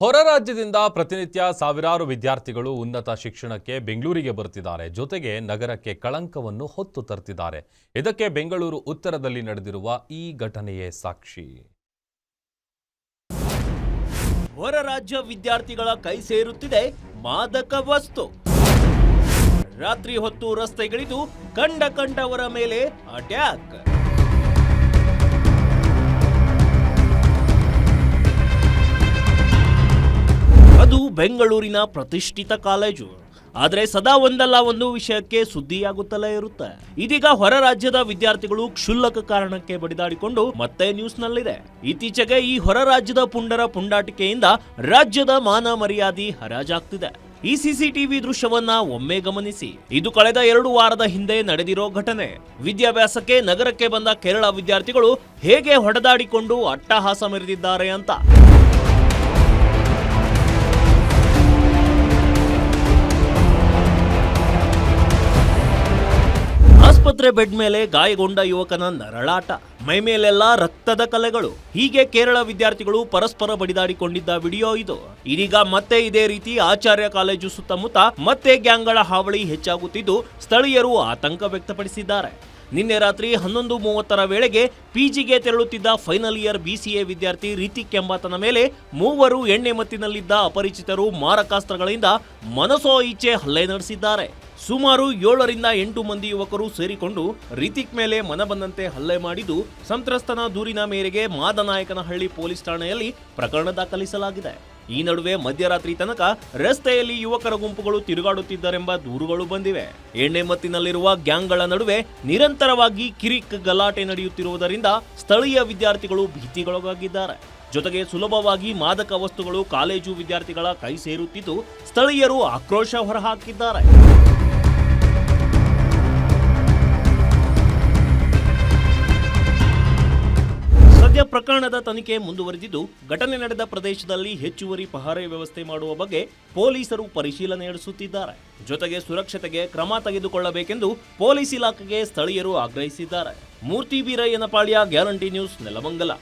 ಹೊರ ರಾಜ್ಯದಿಂದ ಪ್ರತಿನಿತ್ಯ ಸಾವಿರಾರು ವಿದ್ಯಾರ್ಥಿಗಳು ಉನ್ನತ ಶಿಕ್ಷಣಕ್ಕೆ ಬೆಂಗಳೂರಿಗೆ ಬರುತ್ತಿದ್ದಾರೆ. ಜೊತೆಗೆ ನಗರಕ್ಕೆ ಕಳಂಕವನ್ನು ಹೊತ್ತು ತರುತ್ತಿದ್ದಾರೆ. ಇದಕ್ಕೆ ಬೆಂಗಳೂರು ಉತ್ತರದಲ್ಲಿ ನಡೆದಿರುವ ಈ ಘಟನೆಯೇ ಸಾಕ್ಷಿ. ಹೊರ ರಾಜ್ಯ ವಿದ್ಯಾರ್ಥಿಗಳ ಕೈ ಸೇರುತ್ತಿದೆ ಮಾದಕ ವಸ್ತು. ರಾತ್ರಿ ಹೊತ್ತು ರಸ್ತೆಗಿಳಿದು ಕಂಡವರ ಮೇಲೆ ಅಟ್ಯಾಕ್. ಅದು ಬೆಂಗಳೂರಿನ ಪ್ರತಿಷ್ಠಿತ ಕಾಲೇಜು. ಆದರೆ ಸದಾ ಒಂದಲ್ಲ ಒಂದು ವಿಷಯಕ್ಕೆ ಸುದ್ದಿಯಾಗುತ್ತಲೇ ಇರುತ್ತೆ. ಇದೀಗ ಹೊರ ರಾಜ್ಯದ ವಿದ್ಯಾರ್ಥಿಗಳು ಕ್ಷುಲ್ಲಕ ಕಾರಣಕ್ಕೆ ಬಡಿದಾಡಿಕೊಂಡು ಮತ್ತೆ ನ್ಯೂಸ್ನಲ್ಲಿದೆ. ಇತ್ತೀಚೆಗೆ ಈ ಹೊರ ರಾಜ್ಯದ ಪುಂಡರ ಪುಂಡಾಟಿಕೆಯಿಂದ ರಾಜ್ಯದ ಮಾನ ಮರ್ಯಾದೆ ಹರಾಜಾಗ್ತಿದೆ. ಈ ಸಿಸಿಟಿವಿ ದೃಶ್ಯವನ್ನ ಒಮ್ಮೆ ಗಮನಿಸಿ. ಇದು ಕಳೆದ 2 ವಾರದ ಹಿಂದೆ ನಡೆದಿರೋ ಘಟನೆ. ವಿದ್ಯಾಭ್ಯಾಸಕ್ಕೆ ನಗರಕ್ಕೆ ಬಂದ ಕೇರಳ ವಿದ್ಯಾರ್ಥಿಗಳು ಹೇಗೆ ಹೊಡೆದಾಡಿಕೊಂಡು ಅಟ್ಟಹಾಸ ಮೆರೆದಿದ್ದಾರೆ ಅಂತ. ಆಸ್ಪತ್ರೆ ಬೆಡ್ ಮೇಲೆ ಗಾಯಗೊಂಡ ಯುವಕನ ನರಳಾಟ, ಮೈಮೇಲೆಲ್ಲ ರಕ್ತದ ಕಲೆಗಳು. ಹೀಗೆ ಕೇರಳ ವಿದ್ಯಾರ್ಥಿಗಳು ಪರಸ್ಪರ ಬಡಿದಾಡಿಕೊಂಡಿದ್ದ ವಿಡಿಯೋ ಇದು. ಇದೀಗ ಮತ್ತೆ ಇದೇ ರೀತಿ ಆಚಾರ್ಯ ಕಾಲೇಜು ಸುತ್ತಮುತ್ತ ಮತ್ತೆ ಗ್ಯಾಂಗ್ಗಳ ಹಾವಳಿ ಹೆಚ್ಚಾಗುತ್ತಿದ್ದು ಸ್ಥಳೀಯರು ಆತಂಕ ವ್ಯಕ್ತಪಡಿಸಿದ್ದಾರೆ. ನಿನ್ನೆ ರಾತ್ರಿ 11:30 ವೇಳೆಗೆ ಪಿಜಿಗೆ ತೆರಳುತ್ತಿದ್ದ ಫೈನಲ್ ಇಯರ್ BCA ವಿದ್ಯಾರ್ಥಿ ರಿತಿಕ್ ಎಂಬಾತನ ಮೇಲೆ 3 ಎಣ್ಣೆ ಮತ್ತಿನಲ್ಲಿದ್ದ ಅಪರಿಚಿತರು ಮಾರಕಾಸ್ತ್ರಗಳಿಂದ ಮನಸೋ ಇಚ್ಛೆ ಹಲ್ಲೆ ನಡೆಸಿದ್ದಾರೆ. ಸುಮಾರು 7 ರಿಂದ 8 ಮಂದಿ ಯುವಕರು ಸೇರಿಕೊಂಡು ರಿತಿಕ್ ಮೇಲೆ ಮನಬಂದಂತೆ ಹಲ್ಲೆ ಮಾಡಿದ್ದು, ಸಂತ್ರಸ್ತನ ದೂರಿನ ಮೇರೆಗೆ ಮಾದನಾಯಕನಹಳ್ಳಿ ಪೊಲೀಸ್ ಠಾಣೆಯಲ್ಲಿ ಪ್ರಕರಣ ದಾಖಲಿಸಲಾಗಿದೆ. ಈ ನಡುವೆ ಮಧ್ಯರಾತ್ರಿ ತನಕ ರಸ್ತೆಯಲ್ಲಿ ಯುವಕರ ಗುಂಪುಗಳು ತಿರುಗಾಡುತ್ತಿದ್ದರೆಂಬ ದೂರುಗಳು ಬಂದಿವೆ. ಎಣ್ಣೆ ಮತ್ತಿನಲ್ಲಿರುವ ಗ್ಯಾಂಗ್ಗಳ ನಡುವೆ ನಿರಂತರವಾಗಿ ಕಿರಿಕ್ ಗಲಾಟೆ ನಡೆಯುತ್ತಿರುವುದರಿಂದ ಸ್ಥಳೀಯ ವಿದ್ಯಾರ್ಥಿಗಳು ಭೀತಿಗೊಳಗಾಗಿದ್ದಾರೆ. ಜೊತೆಗೆ ಸುಲಭವಾಗಿ ಮಾದಕ ವಸ್ತುಗಳು ಕಾಲೇಜು ವಿದ್ಯಾರ್ಥಿಗಳ ಕೈ ಸೇರುತ್ತಿದ್ದು ಸ್ಥಳೀಯರು ಆಕ್ರೋಶ ಹೊರಹಾಕಿದ್ದಾರೆ. ಸದ್ಯ ಪ್ರಕರಣದ ತನಿಖೆ ಮುಂದುವರೆದಿದ್ದು, ಘಟನೆ ನಡೆದ ಪ್ರದೇಶದಲ್ಲಿ ಹೆಚ್ಚುವರಿ ಪಹರೆ ವ್ಯವಸ್ಥೆ ಮಾಡುವ ಬಗ್ಗೆ ಪೊಲೀಸರು ಪರಿಶೀಲನೆ ನಡೆಸುತ್ತಿದ್ದಾರೆ. ಜೊತೆಗೆ ಸುರಕ್ಷತೆಗೆ ಕ್ರಮ ತೆಗೆದುಕೊಳ್ಳಬೇಕೆಂದು ಪೊಲೀಸ್ ಇಲಾಖೆಗೆ ಸ್ಥಳೀಯರು ಆಗ್ರಹಿಸಿದ್ದಾರೆ. ಮೂರ್ತಿ ಬೀರಯ್ಯನಪಾಳ್ಯ, ಗ್ಯಾರಂಟಿ ನ್ಯೂಸ್, ನೆಲಮಂಗಲ.